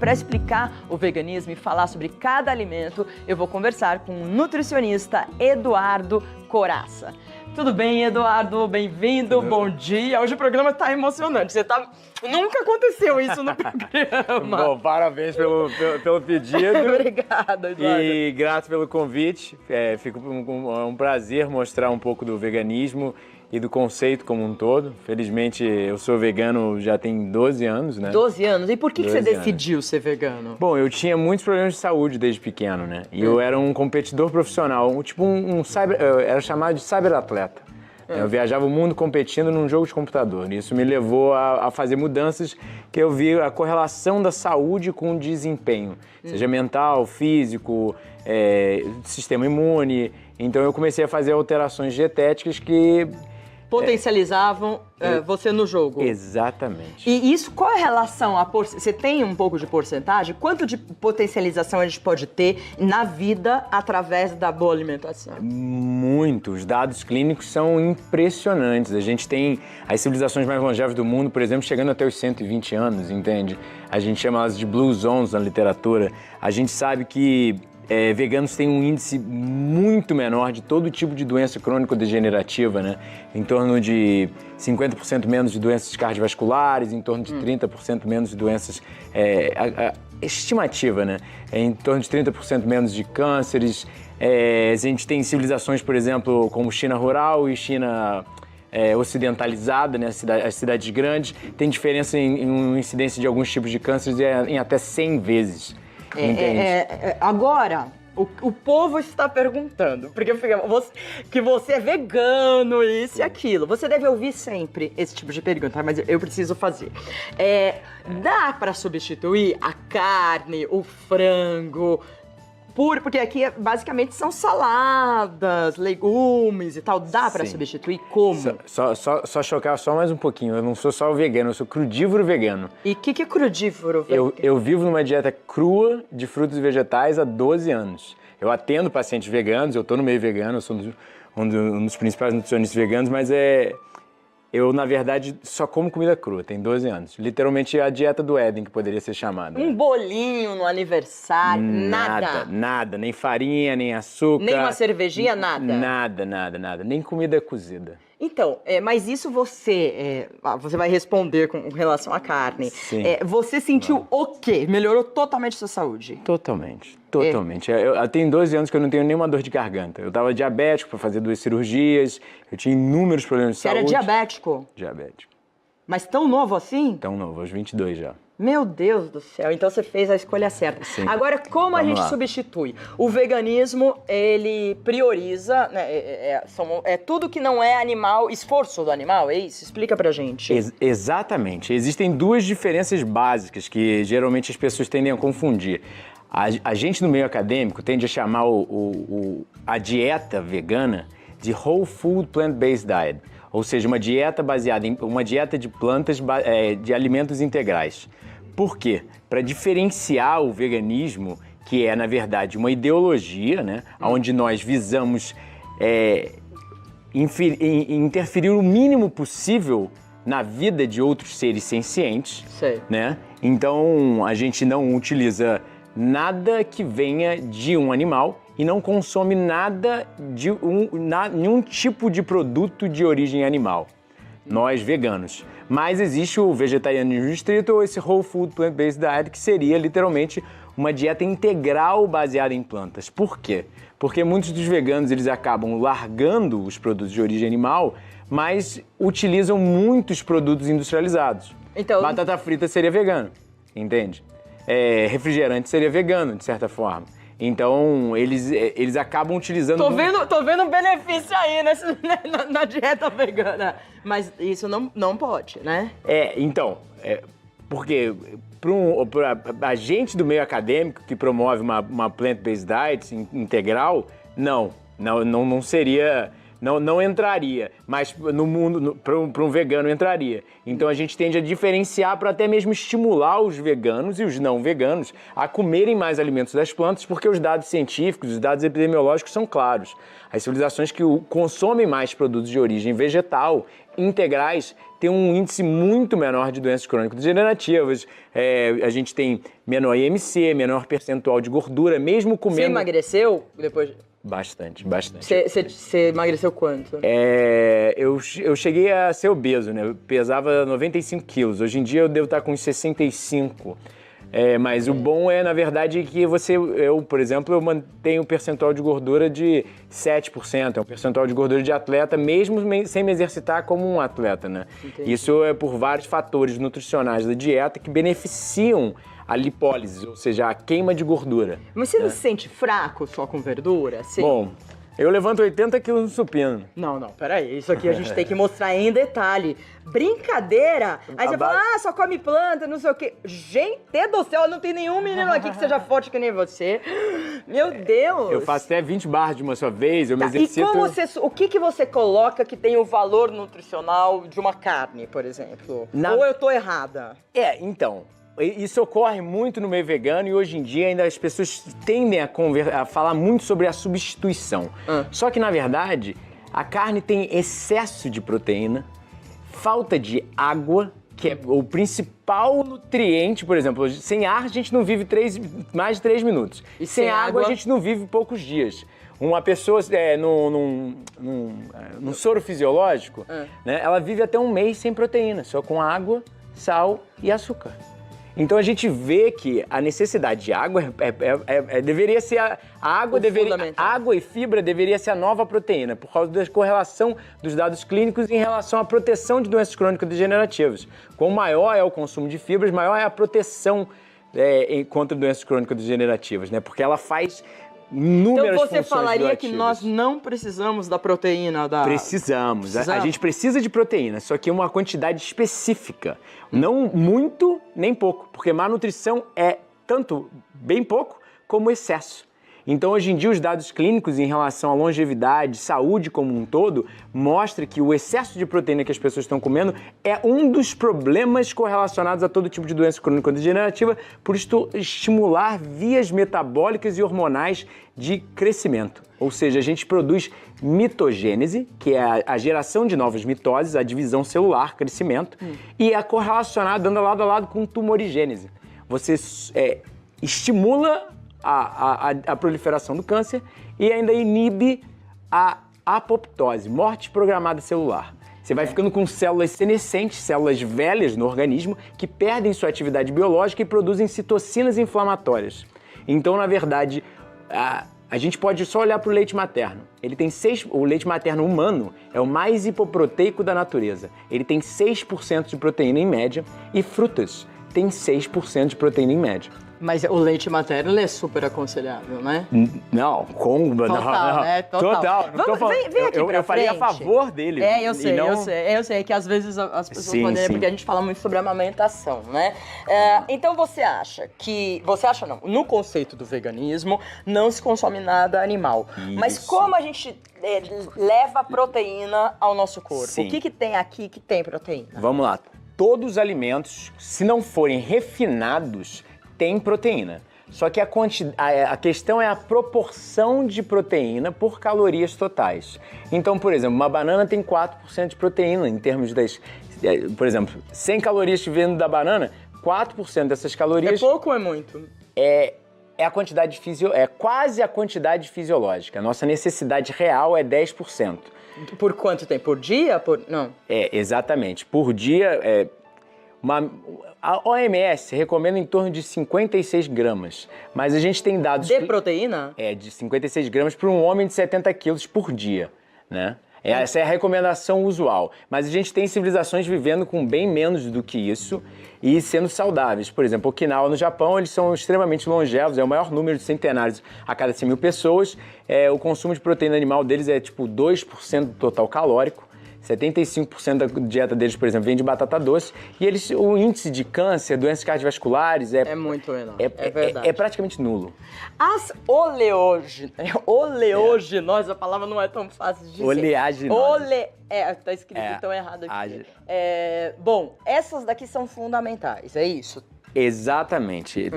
para explicar o veganismo e falar sobre cada alimento, eu vou conversar com o nutricionista Eduardo Coraça. Tudo bem, Eduardo? Bem-vindo, bom dia. Hoje o programa tá emocionante. Nunca aconteceu isso no programa. Bom, parabéns pelo pedido. Obrigada, Eduardo. E grato pelo convite. Fico um prazer mostrar um pouco do veganismo e do conceito como um todo. Felizmente, eu sou vegano já tem 12 anos, né? 12 anos. E por que você 12 anos. decidiu ser vegano? Bom, eu tinha muitos problemas de saúde desde pequeno, né? E eu era um competidor profissional, era chamado de cyberatleta. Eu viajava o mundo competindo num jogo de computador. Isso me levou a fazer mudanças que eu vi a correlação da saúde com o desempenho, seja mental, físico, sistema imune. Então eu comecei a fazer alterações dietéticas que Potencializavam você no jogo. Exatamente. E isso, qual é a relação? Você tem um pouco de porcentagem? Quanto de potencialização a gente pode ter na vida através da boa alimentação? Muito. Os dados clínicos são impressionantes. A gente tem as civilizações mais longevas do mundo, por exemplo, chegando até os 120 anos, entende? A gente chama elas de blue zones na literatura. A gente sabe que veganos têm um índice muito menor de todo tipo de doença crônico-degenerativa, né? Em torno de 50% menos de doenças cardiovasculares, em torno de 30% menos de doenças... estimativa, né? Em torno de 30% menos de cânceres. A gente tem civilizações, por exemplo, como China rural e China ocidentalizada, né? As cidades grandes, tem diferença em incidência de alguns tipos de cânceres em até 100 vezes. Agora, o povo está perguntando, porque que você é vegano, isso e aquilo. Você deve ouvir sempre esse tipo de pergunta, mas eu preciso fazer. Dá para substituir a carne, o frango, porque aqui basicamente são saladas, legumes e tal. Dá para substituir como? Só chocar só mais um pouquinho. Eu não sou só vegano, eu sou crudívoro vegano. E o que é crudívoro vegano? Eu vivo numa dieta crua de frutos e vegetais há 12 anos. Eu atendo pacientes veganos, eu tô no meio vegano, eu sou um dos principais nutricionistas veganos, mas eu, na verdade, só como comida crua, tem 12 anos. Literalmente a dieta do Éden, que poderia ser chamada. Um bolinho no aniversário, nada? Nada, nem farinha, nem açúcar. Nem uma cervejinha, nada? Nada. Nem comida cozida. Então, mas isso você vai responder com relação à carne. Sim. Você sentiu o quê? Melhorou totalmente a sua saúde? Totalmente. Eu tenho 12 anos que eu não tenho nenhuma dor de garganta. Eu estava diabético para fazer 2 cirurgias, eu tinha inúmeros problemas de saúde. Você era diabético? Diabético. Mas tão novo assim? Tão novo, aos 22 já. Meu Deus do céu, então você fez a escolha certa. Sim. Agora, como a gente substitui? O veganismo, ele prioriza, né, tudo que não é animal, esforço do animal, é isso? Explica pra gente. Exatamente. Existem 2 diferenças básicas que geralmente as pessoas tendem a confundir. A gente no meio acadêmico tende a chamar a dieta vegana de Whole Food Plant-Based Diet, ou seja, uma dieta de plantas, de alimentos integrais. Por quê? Para diferenciar o veganismo, que é, na verdade, uma ideologia, né, onde nós visamos interferir o mínimo possível na vida de outros seres sencientes, né? Então, a gente não utiliza nada que venha de um animal e não consome nada de nenhum tipo de produto de origem animal. Nós, veganos. Mas existe o vegetarianismo restrito ou esse Whole Food Plant-Based Diet, que seria literalmente uma dieta integral baseada em plantas. Por quê? Porque muitos dos veganos eles acabam largando os produtos de origem animal, mas utilizam muitos produtos industrializados. Então, batata frita seria vegano, entende? Refrigerante seria vegano, de certa forma. Então, eles acabam utilizando... Tô vendo um benefício aí na dieta vegana. Mas isso não pode, né? Porque para a gente do meio acadêmico que promove uma plant-based diet integral, não seria não entraria, mas no mundo, para um vegano entraria. Então a gente tende a diferenciar para até mesmo estimular os veganos e os não veganos a comerem mais alimentos das plantas, porque os dados científicos, os dados epidemiológicos são claros. As civilizações que consomem mais produtos de origem vegetal, integrais, têm um índice muito menor de doenças crônico-degenerativas. A gente tem menor IMC, menor percentual de gordura, mesmo comendo... Você emagreceu depois? Bastante. Você emagreceu quanto? Eu cheguei a ser obeso, né? Eu pesava 95 quilos. Hoje em dia eu devo estar com uns 65. Mas o bom é, na verdade, que eu, por exemplo, eu mantenho um percentual de gordura de 7%. É um percentual de gordura de atleta, mesmo sem me exercitar como um atleta, né? Entendi. Isso é por vários fatores nutricionais da dieta que beneficiam a lipólise, ou seja, a queima de gordura. Mas você não se sente fraco só com verdura? Assim? Bom, eu levanto 80 quilos no supino. Não, peraí. Isso aqui a gente tem que mostrar em detalhe. Brincadeira! Aí você fala, só come planta, não sei o quê. Gente do céu, não tem nenhum menino aqui que seja forte que nem você. Meu Deus! Eu faço até 20 barras de uma só vez, eu me exercito... E o que você coloca que tem o valor nutricional de uma carne, por exemplo? Ou eu tô errada? Então... Isso ocorre muito no meio vegano e hoje em dia ainda as pessoas tendem a falar muito sobre a substituição. Só que, na verdade, a carne tem excesso de proteína, falta de água, que é o principal nutriente. Por exemplo, sem ar a gente não vive mais de 3 minutos. E sem água a gente não vive poucos dias. Uma pessoa num soro fisiológico, né, ela vive até 1 mês sem proteína, só com água, sal e açúcar. Então a gente vê que a necessidade de água deveria ser água e fibra deveria ser a nova proteína, por causa da correlação dos dados clínicos em relação à proteção de doenças crônico-degenerativas. Quanto maior é o consumo de fibras, maior é a proteção contra doenças crônico-degenerativas, né? Porque ela faz inúmeras funções. Então você falaria que nós não precisamos da proteína da... Precisamos. A gente precisa de proteína, só que uma quantidade específica. Não muito, nem pouco, porque má nutrição é tanto bem pouco como excesso. Então, hoje em dia, os dados clínicos em relação à longevidade, saúde como um todo, mostra que o excesso de proteína que as pessoas estão comendo é um dos problemas correlacionados a todo tipo de doença crônico-degenerativa, por estimular vias metabólicas e hormonais de crescimento. Ou seja, a gente produz mitogênese, que é a geração de novas mitoses, a divisão celular, crescimento, e é correlacionado, andando lado a lado, com tumorigênese. Você estimula a proliferação do câncer e ainda inibe a apoptose, morte programada celular. Você vai ficando com células senescentes, células velhas no organismo, que perdem sua atividade biológica e produzem citocinas inflamatórias. Então, na verdade, a gente pode só olhar para o leite materno. O leite materno humano é o mais hipoproteico da natureza. Ele tem 6% de proteína em média e frutas têm 6% de proteína em média. Mas o leite materno ele é super aconselhável, né? Não, Total, né? Total. Vem aqui eu faria a favor dele. Eu sei que às vezes as pessoas podem, porque a gente fala muito sobre amamentação, né? Então você acha não, no conceito do veganismo não se consome nada animal. Isso. Mas como a gente leva proteína ao nosso corpo? Sim. O que tem aqui que tem proteína? Vamos lá. Todos os alimentos, se não forem refinados, tem proteína. Só que a questão é a proporção de proteína por calorias totais. Então, por exemplo, uma banana tem 4% de proteína em termos das... Por exemplo, 100 calorias vindo da banana, 4% dessas calorias... É pouco ou é muito? É quase a quantidade fisiológica. A nossa necessidade real é 10%. Por quanto tempo? Por dia? Não. Exatamente. Por dia... A OMS recomenda em torno de 56 gramas, mas a gente tem dados... De proteína? De 56 gramas para um homem de 70 quilos por dia, né? Essa é a recomendação usual, mas a gente tem civilizações vivendo com bem menos do que isso e sendo saudáveis. Por exemplo, Okinawa, no Japão, eles são extremamente longevos, é o maior número de centenários a cada 100 mil pessoas. O consumo de proteína animal deles é tipo 2% do total calórico. 75% da dieta deles, por exemplo, vem de batata doce. E o índice de câncer, doenças cardiovasculares é muito enorme. É verdade. É praticamente nulo. As oleaginosas, a palavra não é tão fácil de dizer. Oleaginosas. Tá escrito tão errado aqui. Bom, essas daqui são fundamentais, é isso? Exatamente.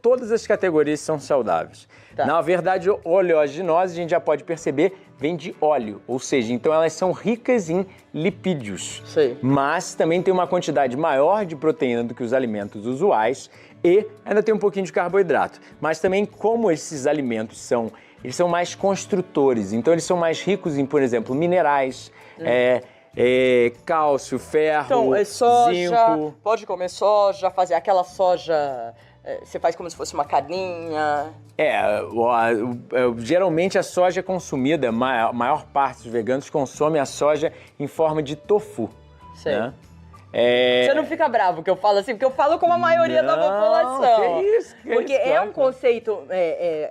Todas as categorias são saudáveis. Tá. Na verdade, oleaginose, a gente já pode perceber, vem de óleo. Ou seja, então elas são ricas em lipídios. Sim. Mas também tem uma quantidade maior de proteína do que os alimentos usuais e ainda tem um pouquinho de carboidrato. Mas também, como esses alimentos são mais construtores, então eles são mais ricos em, por exemplo, minerais, cálcio, ferro, então, soja, zinco. Pode comer soja, fazer aquela soja... Você faz como se fosse uma carninha. Geralmente a soja é consumida, a maior parte dos veganos consome a soja em forma de tofu. Sei. Né? Você não fica bravo que eu falo assim, porque eu falo como a maioria da população. Que isso, porque é um conceito,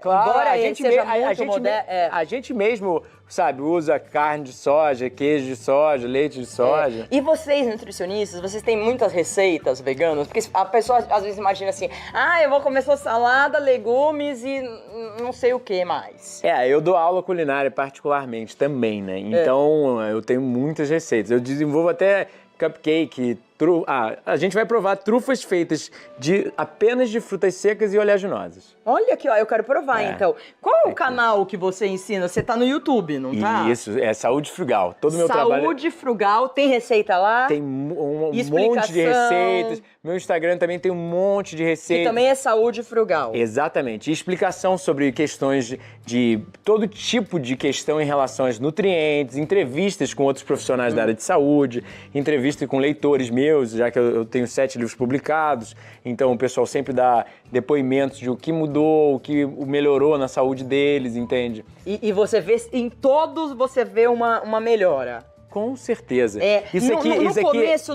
claro, embora a gente seja muito moderno... A gente mesmo, sabe, usa carne de soja, queijo de soja, leite de soja. E vocês, nutricionistas, vocês têm muitas receitas veganas? Porque a pessoa às vezes imagina assim, eu vou comer só salada, legumes e não sei o que mais. Eu dou aula culinária particularmente também, né? Então eu tenho muitas receitas. Eu desenvolvo até cupcake, a gente vai provar trufas feitas apenas de frutas secas e oleaginosas. Olha aqui, eu quero provar então. Qual é o canal que você ensina? Você tá no YouTube, não tá? Isso, é Saúde Frugal. Todo o meu trabalho... Saúde Frugal, tem receita lá? Tem um monte de receitas. Meu Instagram também tem um monte de receitas. Que também é Saúde Frugal. Exatamente. E explicação sobre questões de todo tipo de questão em relação aos nutrientes, entrevistas com outros profissionais da área de saúde, entrevista com leitores meus, já que eu tenho 7 livros publicados, então o pessoal sempre dá depoimentos de o que mudou, o que melhorou na saúde deles, entende? E você vê, em todos você vê uma melhora? Com certeza. No começo,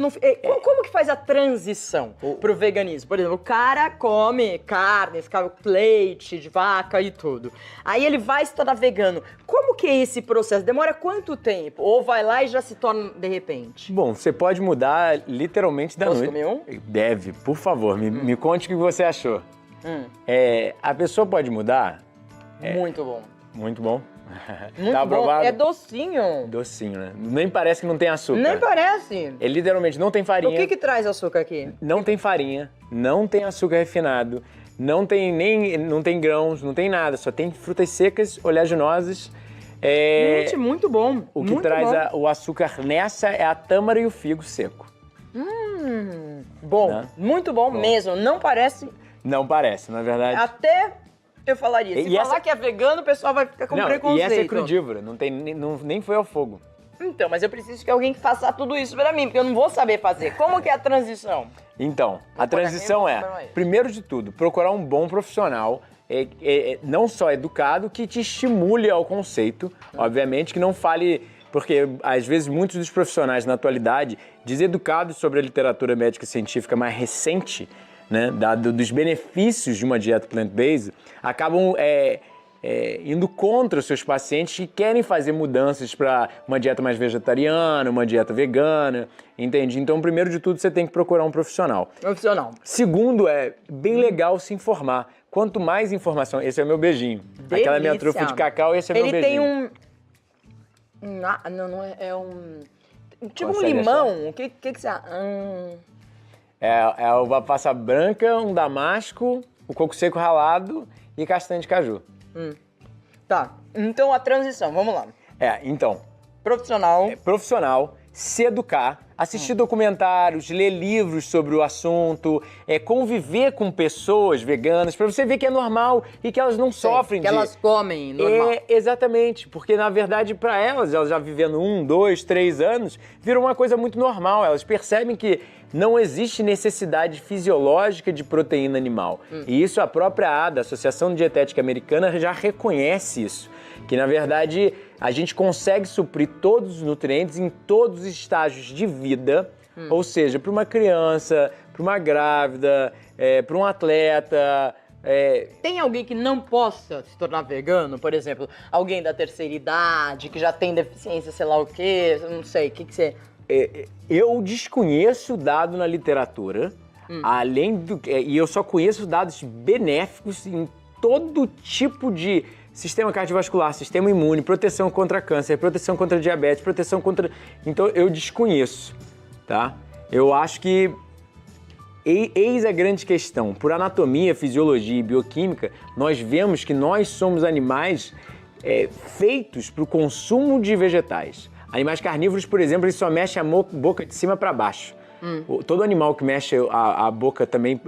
como que faz a transição pro veganismo? Por exemplo, o cara come carne, leite de vaca e tudo. Aí ele vai se tornar vegano. Como que é esse processo? Demora quanto tempo? Ou vai lá e já se torna de repente? Bom, você pode mudar literalmente da noite. Posso comer um? Deve, por favor, me conte o que você achou. A pessoa pode mudar? Muito bom. Muito bom? Muito tá bom. aprovado? É docinho. Docinho, né? Nem parece que não tem açúcar. Nem parece. Literalmente não tem farinha. O que traz açúcar aqui? Não tem farinha, não tem açúcar refinado, não tem grãos, não tem nada. Só tem frutas secas, oleaginosas. Gente, muito bom. O que traz o açúcar nessa é a tâmara e o figo seco. Bom, né? Muito bom mesmo. Não parece... Não parece, na verdade. Até eu falaria. Se falar que é vegano, o pessoal vai ficar com preconceito. E essa é crudívora, nem foi ao fogo. Então, mas eu preciso que alguém faça tudo isso pra mim, porque eu não vou saber fazer. Como que é a transição? Então, a transição primeiro de tudo, procurar um bom profissional, não só educado, que te estimule ao conceito, obviamente, que não fale... Porque, às vezes, muitos dos profissionais na atualidade, deseducados sobre a literatura médica e científica mais recente, né, dos benefícios de uma dieta plant-based, acabam indo contra os seus pacientes que querem fazer mudanças para uma dieta mais vegetariana, uma dieta vegana, entende? Então, primeiro de tudo, você tem que procurar um profissional. Segundo, é bem legal se informar. Quanto mais informação... Esse é o meu beijinho. Delícia. Aquela minha trufa de cacau, esse é meu beijinho. Ele tem tipo um limão. O que você... É a uva passa branca, um damasco, o coco seco ralado e castanha de caju. Tá, então a transição, vamos lá. Então... Profissional, se educar, assistir documentários, ler livros sobre o assunto, conviver com pessoas veganas, pra você ver que é normal e que elas não sofrem que elas comem normal. Exatamente, porque na verdade pra elas já vivendo 1, 2, 3 anos, virou uma coisa muito normal. Elas percebem que não existe necessidade fisiológica de proteína animal. E isso a própria ADA, a Associação Dietética Americana, já reconhece isso. Que, na verdade, a gente consegue suprir todos os nutrientes em todos os estágios de vida, ou seja, para uma criança, para uma grávida, para um atleta, Tem alguém que não possa se tornar vegano? Por exemplo, alguém da terceira idade, que já tem deficiência, sei lá o quê, não sei, o que você... Eu desconheço dado na literatura, além do... e eu só conheço dados benéficos em todo tipo de sistema cardiovascular, sistema imune, proteção contra câncer, proteção contra diabetes, proteção contra... Então, eu desconheço, tá? Eu acho que eis a grande questão. Por anatomia, fisiologia e bioquímica, nós vemos que nós somos animais feitos para o consumo de vegetais. Animais carnívoros, por exemplo, eles só mexem a boca de cima para baixo. Todo animal que mexe a boca também,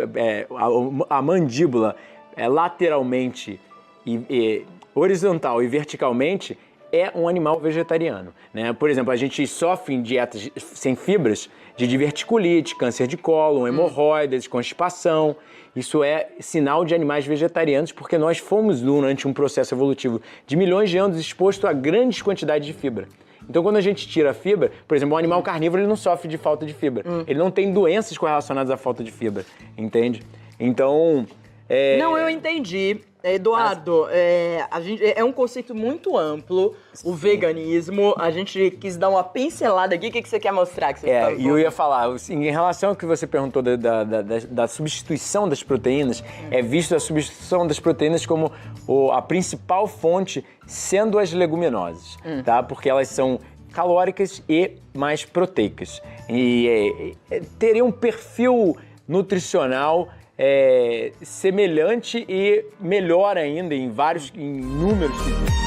a mandíbula lateralmente e horizontal e verticalmente, é um animal vegetariano, né? Por exemplo, a gente sofre em dietas sem fibras de diverticulite, câncer de cólon, hemorroidas, constipação. Isso é sinal de animais vegetarianos porque nós fomos durante um processo evolutivo de milhões de anos exposto a grandes quantidades de fibra. Então, quando a gente tira a fibra, por exemplo, um animal carnívoro ele não sofre de falta de fibra. Ele não tem doenças correlacionadas à falta de fibra, entende? Então... Não, eu entendi. Eduardo, é um conceito muito amplo, o veganismo. A gente quis dar uma pincelada aqui. O que você quer mostrar? E eu ia falar, assim, em relação ao que você perguntou da substituição das proteínas, é visto a substituição das proteínas como a principal fonte sendo as leguminosas, tá? Porque elas são calóricas e mais proteicas. E teria um perfil nutricional semelhante e melhor ainda em inúmeros quesitos.